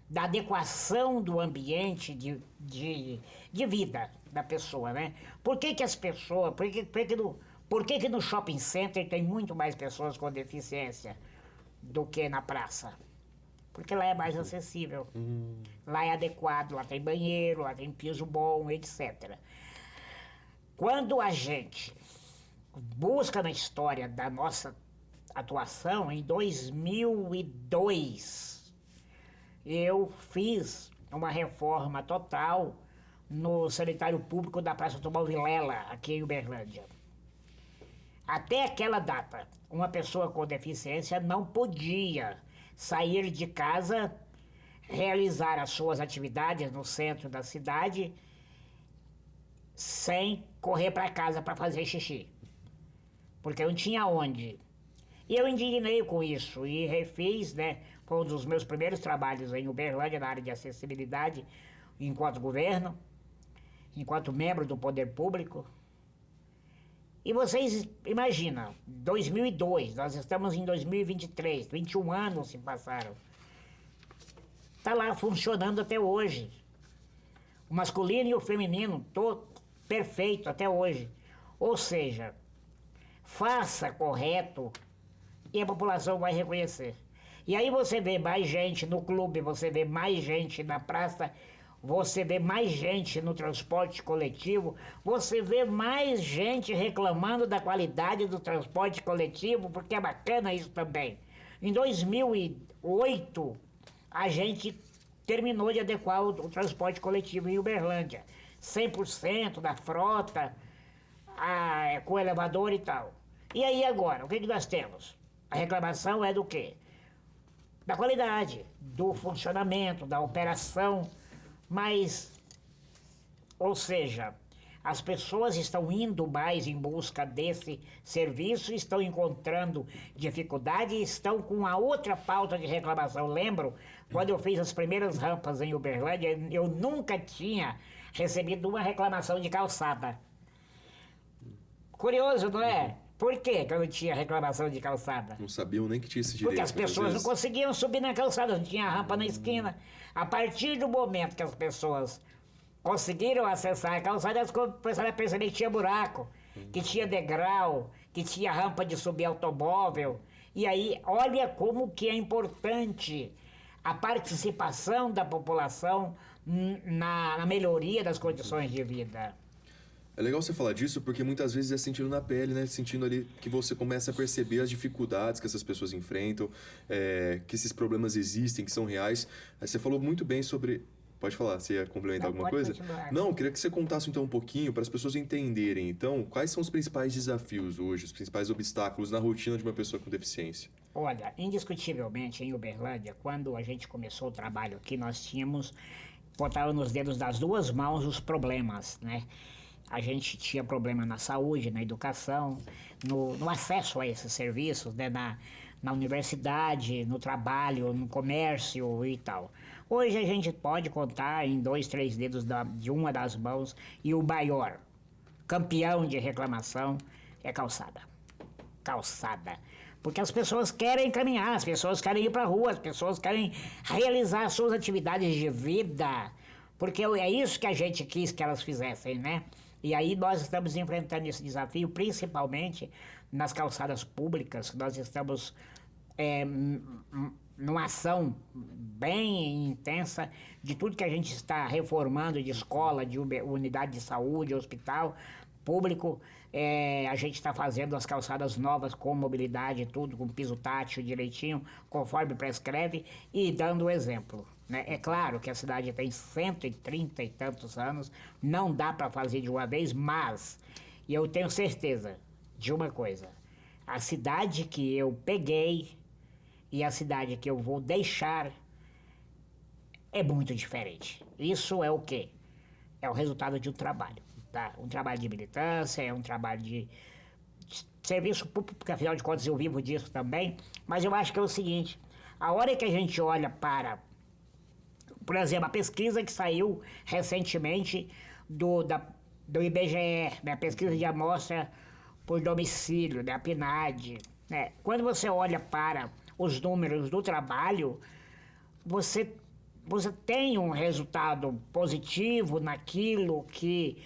da adequação do ambiente de vida da pessoa, né? Por que as pessoas, por que no shopping center tem muito mais pessoas com deficiência do que na praça? Porque lá é mais acessível. Lá é adequado, lá tem banheiro, lá tem piso bom, etc. Quando a gente busca na história da nossa atuação, em 2002, eu fiz uma reforma total no sanitário público da Praça Tomás Vilela, aqui em Uberlândia. Até aquela data, uma pessoa com deficiência não podia sair de casa, realizar as suas atividades no centro da cidade, sem correr para casa para fazer xixi. Porque não tinha onde. E eu indignei com isso e refiz, né? Foi um dos meus primeiros trabalhos em Uberlândia, na área de acessibilidade, enquanto governo, enquanto membro do poder público. E vocês imaginam, 2002, nós estamos em 2023, 21 anos se passaram. Está lá funcionando até hoje. O masculino e o feminino, perfeito até hoje. Ou seja, faça correto e a população vai reconhecer. E aí você vê mais gente no clube, você vê mais gente na praça, você vê mais gente no transporte coletivo, você vê mais gente reclamando da qualidade do transporte coletivo, porque é bacana isso também. Em 2008, a gente terminou de adequar o transporte coletivo em Uberlândia. 100% da frota, com elevador e tal. E aí agora, o que nós temos? A reclamação é do quê? da qualidade, do funcionamento, da operação, mas, ou seja, as pessoas estão indo mais em busca desse serviço, estão encontrando dificuldade e estão com a outra pauta de reclamação. Lembro, quando eu fiz as primeiras rampas em Uberlândia, eu nunca tinha recebido uma reclamação de calçada. Curioso, não é? Por que eu não tinha reclamação de calçada? Não sabiam nem que tinha esse direito. Porque as pessoas não conseguiam subir na calçada, não tinha rampa na esquina. A partir do momento que as pessoas conseguiram acessar a calçada, elas começaram a perceber que tinha buraco, que tinha degrau, que tinha rampa de subir automóvel. E aí, olha como que é importante a participação da população na melhoria das condições de vida. É legal você falar disso porque muitas vezes é sentindo na pele, né? Sentindo ali que você começa a perceber as dificuldades que essas pessoas enfrentam, que esses problemas existem, que são reais. Aí você falou muito bem sobre... Pode falar, você ia complementar alguma coisa? Continuar. Não, queria que você contasse então um pouquinho para as pessoas entenderem. Então, quais são os principais desafios hoje, os principais obstáculos na rotina de uma pessoa com deficiência? Olha, indiscutivelmente em Uberlândia, quando a gente começou o trabalho aqui, nós tínhamos, botava nos dedos das duas mãos os problemas, né? A gente tinha problema na saúde, na educação, no acesso a esses serviços, né? Na universidade, no trabalho, no comércio e tal. Hoje a gente pode contar em 2, 3 dedos de uma das mãos e o maior campeão de reclamação é calçada. Calçada. Porque as pessoas querem caminhar, as pessoas querem ir para a rua, as pessoas querem realizar suas atividades de vida. Porque é isso que a gente quis que elas fizessem, né? E aí nós estamos enfrentando esse desafio, principalmente nas calçadas públicas. Nós estamos numa ação bem intensa de tudo que a gente está reformando, de escola, de unidade de saúde, hospital público. A gente está fazendo as calçadas novas com mobilidade, tudo com piso tátil direitinho, conforme prescreve, e dando o exemplo. Né? É claro que a cidade tem 130 e tantos anos, não dá para fazer de uma vez, mas eu tenho certeza de uma coisa: a cidade que eu peguei e a cidade que eu vou deixar é muito diferente. Isso é o quê? É o resultado de um trabalho, tá? Um trabalho de militância, é um trabalho de serviço público, porque afinal de contas eu vivo disso também, mas eu acho que é o seguinte: a hora que a gente olha para, por exemplo, a pesquisa que saiu recentemente do IBGE, né, a pesquisa de amostra por domicílio, da PNAD, né? Quando você olha para os números do trabalho, você tem um resultado positivo naquilo que,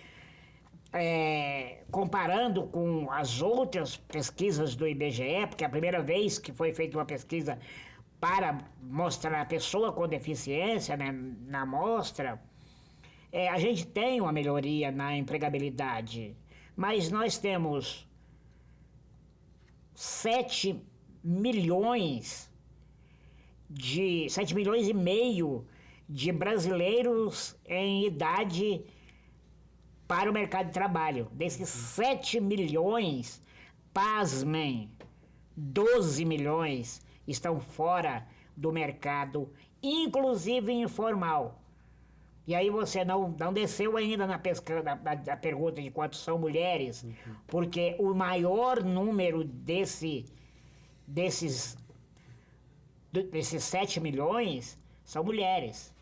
comparando com as outras pesquisas do IBGE, porque é a primeira vez que foi feita uma pesquisa para mostrar a pessoa com deficiência, né, na amostra, a gente tem uma melhoria na empregabilidade, mas nós temos 7 milhões e meio de brasileiros em idade para o mercado de trabalho. Desses 7 milhões, pasmem, 12 milhões estão fora do mercado, inclusive informal. E aí você não desceu ainda na pergunta de quantos são mulheres, porque o maior número desses 7 milhões são mulheres.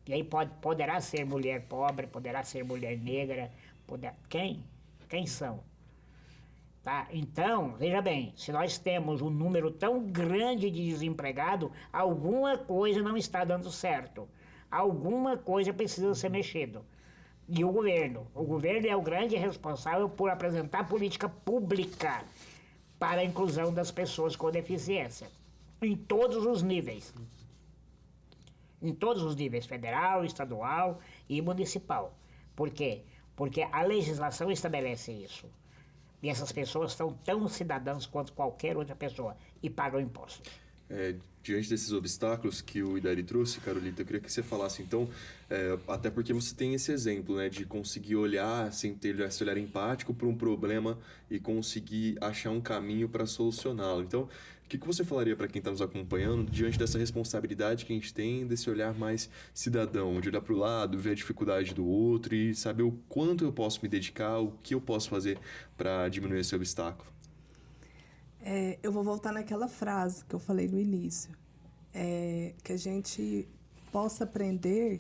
E aí poderá ser mulher pobre, poderá ser mulher negra, quem são? Tá? Então, veja bem, se nós temos um número tão grande de desempregado, alguma coisa não está dando certo. Alguma coisa precisa ser mexido. E o governo é o grande responsável por apresentar política pública para a inclusão das pessoas com deficiência, em todos os níveis. Em todos os níveis, federal, estadual e municipal. Por quê? Porque a legislação estabelece isso. E essas pessoas são tão cidadãs quanto qualquer outra pessoa e pagam imposto. Diante desses obstáculos que o Idari trouxe, Carolita, eu queria que você falasse, então, até porque você tem esse exemplo, né, de conseguir olhar, assim, ter esse olhar empático para um problema e conseguir achar um caminho para solucioná-lo. Então, que você falaria para quem está nos acompanhando diante dessa responsabilidade que a gente tem, desse olhar mais cidadão, de olhar para o lado, ver a dificuldade do outro e saber o quanto eu posso me dedicar, o que eu posso fazer para diminuir esse obstáculo? Eu vou voltar naquela frase que eu falei no início, que a gente possa aprender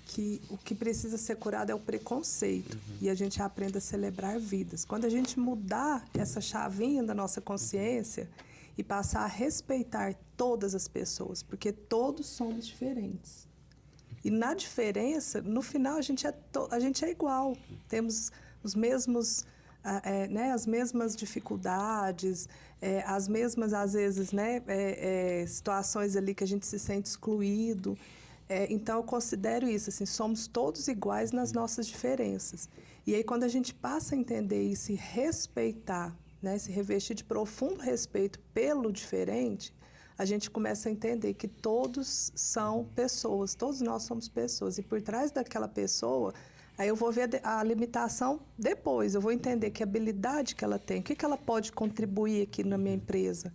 que o que precisa ser curado é o preconceito, e a gente aprenda a celebrar vidas. Quando a gente mudar essa chavinha da nossa consciência e passar a respeitar todas as pessoas, porque todos somos diferentes. E na diferença, no final, a gente é igual. Temos os mesmos, as mesmas dificuldades, as mesmas, às vezes, situações ali que a gente se sente excluído. Então, eu considero isso, assim, somos todos iguais nas nossas diferenças. E aí, quando a gente passa a entender isso e respeitar, se revestir de profundo respeito pelo diferente, a gente começa a entender que todos são pessoas, todos nós somos pessoas. E por trás daquela pessoa, aí eu vou ver a limitação depois, eu vou entender que habilidade que ela tem, o que ela pode contribuir aqui na minha empresa.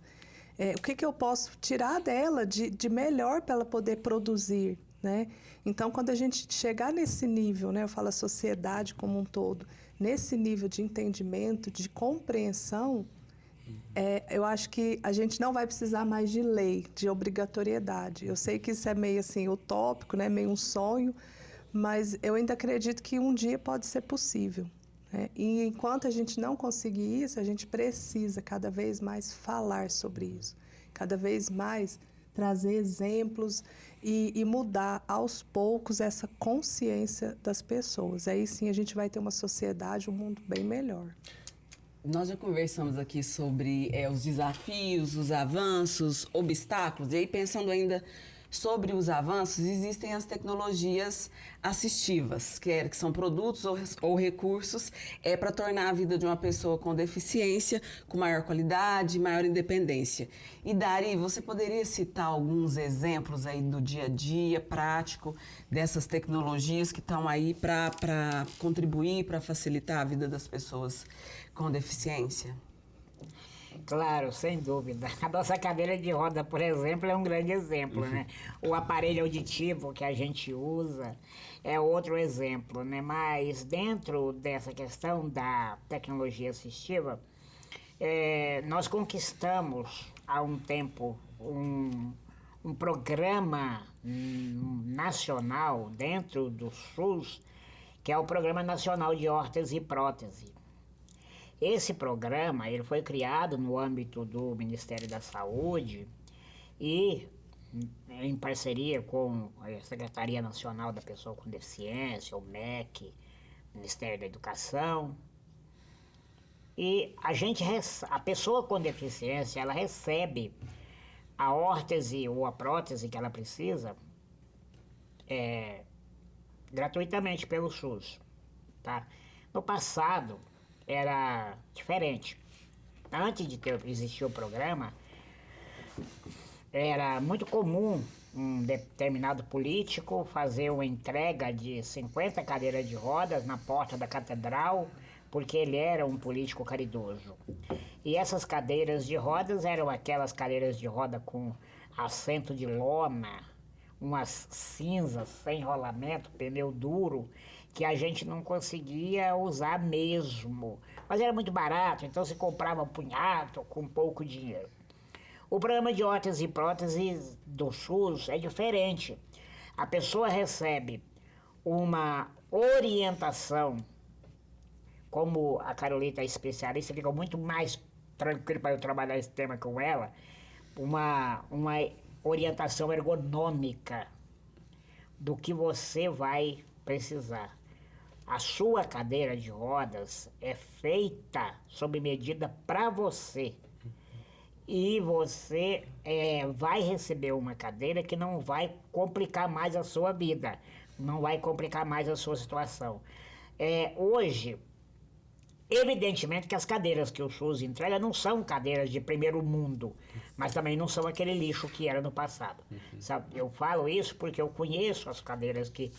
O que eu posso tirar dela de melhor para ela poder produzir, né? Então, quando a gente chegar nesse nível, eu falo a sociedade como um todo, nesse nível de entendimento, de compreensão, eu acho que a gente não vai precisar mais de lei, de obrigatoriedade. Eu sei que isso é meio assim utópico, meio um sonho, mas eu ainda acredito que um dia pode ser possível. E enquanto a gente não conseguir isso, a gente precisa cada vez mais falar sobre isso, cada vez mais trazer exemplos e mudar aos poucos essa consciência das pessoas. Aí sim a gente vai ter uma sociedade, um mundo bem melhor. Nós já conversamos aqui sobre os desafios, os avanços, obstáculos, e aí pensando ainda sobre os avanços, existem as tecnologias assistivas, que são produtos ou recursos para tornar a vida de uma pessoa com deficiência com maior qualidade, maior independência. E Dari, você poderia citar alguns exemplos aí do dia a dia prático dessas tecnologias que estão aí para contribuir, para facilitar a vida das pessoas com deficiência? Claro, sem dúvida. A nossa cadeira de roda, por exemplo, é um grande exemplo, né? O aparelho auditivo que a gente usa é outro exemplo, né? Mas dentro dessa questão da tecnologia assistiva, nós conquistamos há um tempo um programa nacional dentro do SUS, que é o Programa Nacional de Órtese e Prótese. Esse programa ele foi criado no âmbito do Ministério da Saúde e em parceria com a Secretaria Nacional da Pessoa com Deficiência, o MEC, Ministério da Educação. E a pessoa com deficiência, ela recebe a órtese ou a prótese que ela precisa gratuitamente pelo SUS, tá? No passado, era diferente. Antes de existir o programa, era muito comum um determinado político fazer uma entrega de 50 cadeiras de rodas na porta da catedral, porque ele era um político caridoso. E essas cadeiras de rodas eram aquelas cadeiras de roda com assento de lona, umas cinzas sem rolamento, pneu duro, que a gente não conseguia usar mesmo. Mas era muito barato, então se comprava um punhado com pouco dinheiro. O programa de órtese e prótese do SUS é diferente. A pessoa recebe uma orientação, como a Carolita é especialista, fica muito mais tranquilo para eu trabalhar esse tema com ela, uma orientação ergonômica do que você vai precisar. A sua cadeira de rodas é feita sob medida para você. E você vai receber uma cadeira que não vai complicar mais a sua vida, não vai complicar mais a sua situação. Hoje, evidentemente que as cadeiras que o SUS entrega não são cadeiras de primeiro mundo, mas também não são aquele lixo que era no passado. Sabe? Eu falo isso porque eu conheço as cadeiras que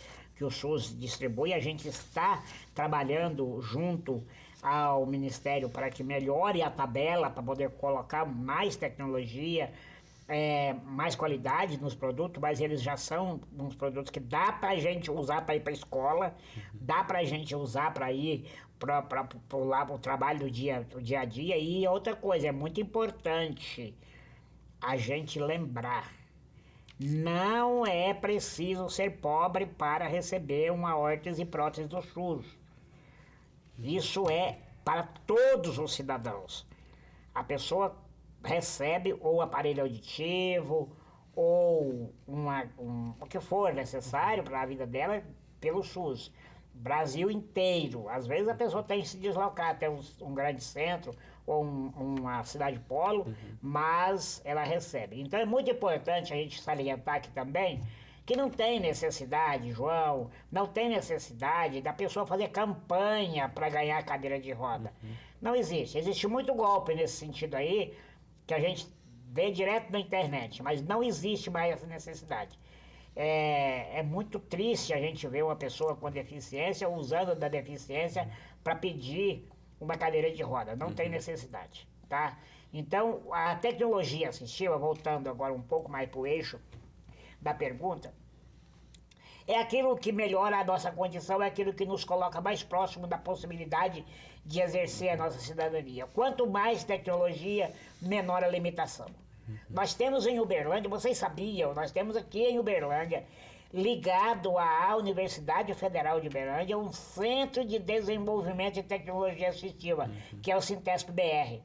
o SUS distribui, a gente está trabalhando junto ao Ministério para que melhore a tabela, para poder colocar mais tecnologia, mais qualidade nos produtos, mas eles já são uns produtos que dá para a gente usar para ir para a escola, dá para a gente usar para ir para o trabalho do dia a dia. E outra coisa, é muito importante a gente lembrar, não é preciso ser pobre para receber uma órtese e prótese do SUS. Isso é para todos os cidadãos. A pessoa recebe ou aparelho auditivo ou o que for necessário para a vida dela pelo SUS. Brasil inteiro. Às vezes a pessoa tem que se deslocar até um grande centro ou uma cidade polo, mas ela recebe. Então é muito importante a gente salientar aqui também que não tem necessidade, João, não tem necessidade da pessoa fazer campanha para ganhar a cadeira de roda. Não existe. Existe muito golpe nesse sentido aí, que a gente vê direto na internet, mas não existe mais essa necessidade. É muito triste a gente ver uma pessoa com deficiência usando da deficiência para pedir uma cadeira de roda. Não tem necessidade, tá? Então, a tecnologia assistiva, voltando agora um pouco mais para o eixo da pergunta, é aquilo que melhora a nossa condição, é aquilo que nos coloca mais próximo da possibilidade de exercer a nossa cidadania. Quanto mais tecnologia, menor a limitação. Nós temos em Uberlândia, vocês sabiam, nós temos aqui em Uberlândia, ligado à Universidade Federal de Uberlândia, um Centro de Desenvolvimento de Tecnologia Assistiva, que é o Sintesp-BR.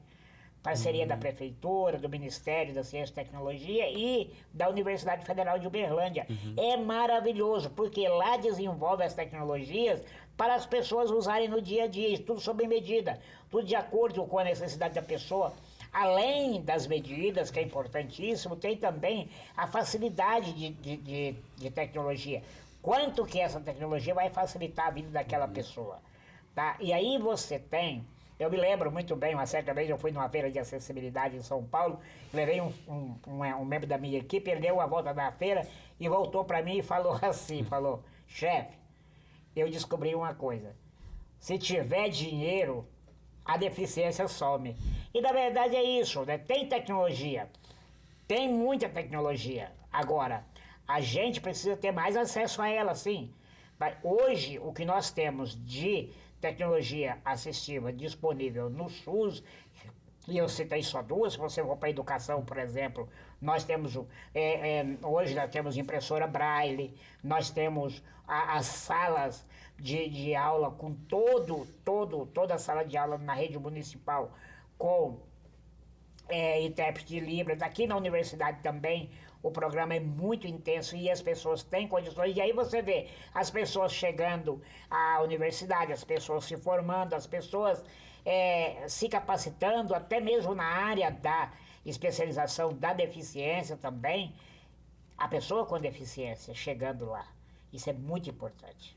Parceria da Prefeitura, do Ministério da Ciência e Tecnologia e da Universidade Federal de Uberlândia. É maravilhoso, porque lá desenvolve as tecnologias para as pessoas usarem no dia a dia, tudo sob medida, tudo de acordo com a necessidade da pessoa. Além das medidas, que é importantíssimo, tem também a facilidade de tecnologia. Quanto que essa tecnologia vai facilitar a vida daquela pessoa, tá? E aí você tem... Eu me lembro muito bem, uma certa vez eu fui numa feira de acessibilidade em São Paulo, levei um membro da minha equipe, ele deu a volta da feira e voltou para mim e falou assim, falou, chefe, eu descobri uma coisa, se tiver dinheiro, a deficiência some. E na verdade é isso, né? Tem tecnologia, tem muita tecnologia. Agora, a gente precisa ter mais acesso a ela, sim. Hoje, o que nós temos de tecnologia assistiva disponível no SUS, e eu citei só duas, se você for para a educação, por exemplo, nós temos, hoje nós temos impressora Braille, nós temos as salas de aula com toda a sala de aula na rede municipal com intérprete de Libras. Aqui na universidade também o programa é muito intenso e as pessoas têm condições. E aí você vê as pessoas chegando à universidade, as pessoas se formando, as pessoas se capacitando, até mesmo na área da especialização da deficiência também. A pessoa com deficiência chegando lá. Isso é muito importante.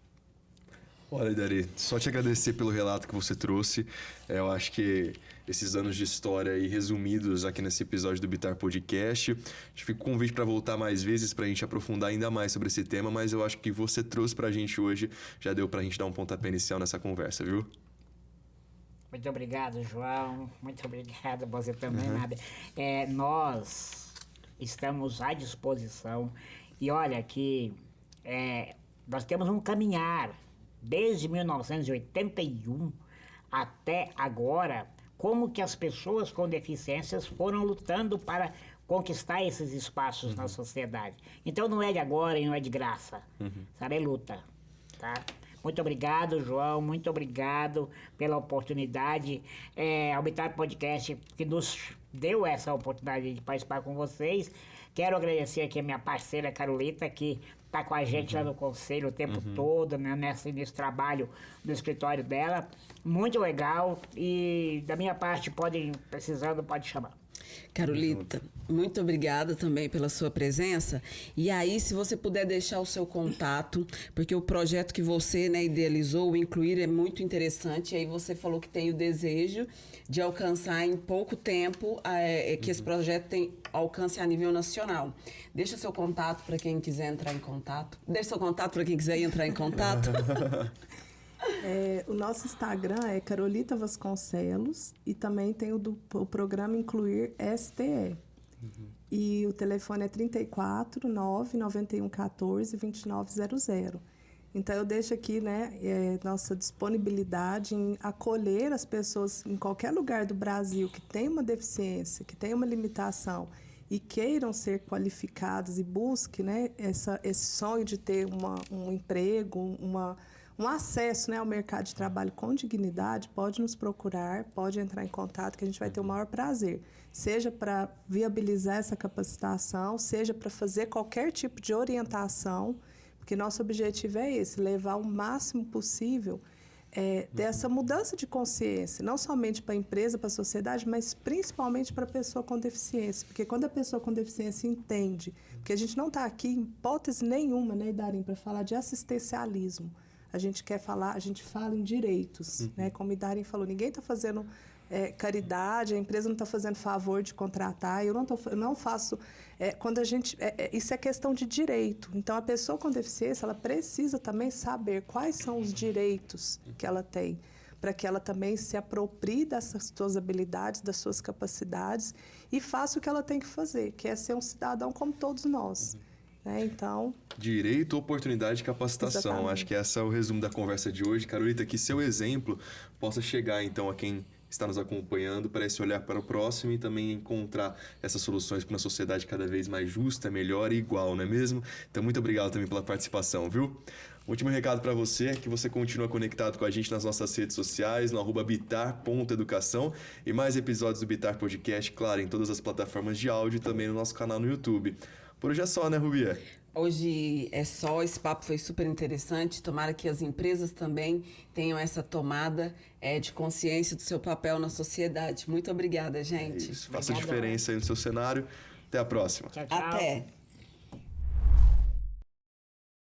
Olha, Idari, só te agradecer pelo relato que você trouxe. Eu acho que esses anos de história aí resumidos aqui nesse episódio do Bitar Podcast. Acho que fica o convite para voltar mais vezes para a gente aprofundar ainda mais sobre esse tema, mas eu acho que você trouxe para a gente hoje, já deu para a gente dar um pontapé inicial nessa conversa, viu? Muito obrigado, João. Muito obrigado, você também, Nádia. Nós estamos à disposição e olha que nós temos um caminhar desde 1981 até agora, como que as pessoas com deficiências foram lutando para conquistar esses espaços na sociedade. Então não é de agora e não é de graça, sabe? É luta, tá? Muito obrigado, João, muito obrigado pela oportunidade, ao Bitar Podcast, que nos deu essa oportunidade de participar com vocês. Quero agradecer aqui a minha parceira Carolita, que está com a gente lá no conselho o tempo todo, né, nesse trabalho do escritório dela. Muito legal e da minha parte, precisando, pode chamar. Carolita, muito obrigada também pela sua presença. E aí, se você puder deixar o seu contato, porque o projeto que você, né, idealizou, o Incluir, é muito interessante. E aí você falou que tem o desejo de alcançar em pouco tempo, que esse projeto alcance a nível nacional. Deixa seu contato para quem quiser entrar em contato. Deixa seu contato para quem quiser entrar em contato. O nosso Instagram é Carolita Vasconcelos e também tem o programa Incluir STE. E o telefone é 34 991 14 2900. Então, eu deixo aqui, né, nossa disponibilidade em acolher as pessoas em qualquer lugar do Brasil que tem uma deficiência, que tem uma limitação e queiram ser qualificados e busquem, né, esse sonho de ter um emprego, um acesso, né, ao mercado de trabalho com dignidade, pode nos procurar, pode entrar em contato, que a gente vai ter o maior prazer. Seja para viabilizar essa capacitação, seja para fazer qualquer tipo de orientação, porque nosso objetivo é esse, levar o máximo possível dessa mudança de consciência, não somente para a empresa, para a sociedade, mas principalmente para a pessoa com deficiência. Porque quando a pessoa com deficiência entende, porque a gente não está aqui, em hipótese nenhuma, né, Idarim, para falar de assistencialismo. A gente fala em direitos, né? Como o Idarim falou, ninguém está fazendo caridade, a empresa não está fazendo favor de contratar, eu não faço... isso é questão de direito. Então, a pessoa com deficiência, ela precisa também saber quais são os direitos que ela tem, para que ela também se aproprie dessas suas habilidades, das suas capacidades e faça o que ela tem que fazer, que é ser um cidadão como todos nós. Então... Direito, oportunidade e capacitação. Exatamente. Acho que esse é o resumo da conversa de hoje. Carolita, que seu exemplo possa chegar, então, a quem está nos acompanhando para esse olhar para o próximo e também encontrar essas soluções para uma sociedade cada vez mais justa, melhor e igual, não é mesmo? Então, muito obrigado também pela participação, viu? Último recado para você é que você continua conectado com a gente nas nossas redes sociais, no @bitar.educação e mais episódios do Bitar Podcast, claro, em todas as plataformas de áudio e também no nosso canal no YouTube. Por hoje é só, né, Rubia? Hoje é só, esse papo foi super interessante. Tomara que as empresas também tenham essa tomada de consciência do seu papel na sociedade. Muito obrigada, gente. Isso, faça diferença aí no seu cenário. Até a próxima. Tchau, tchau. Até.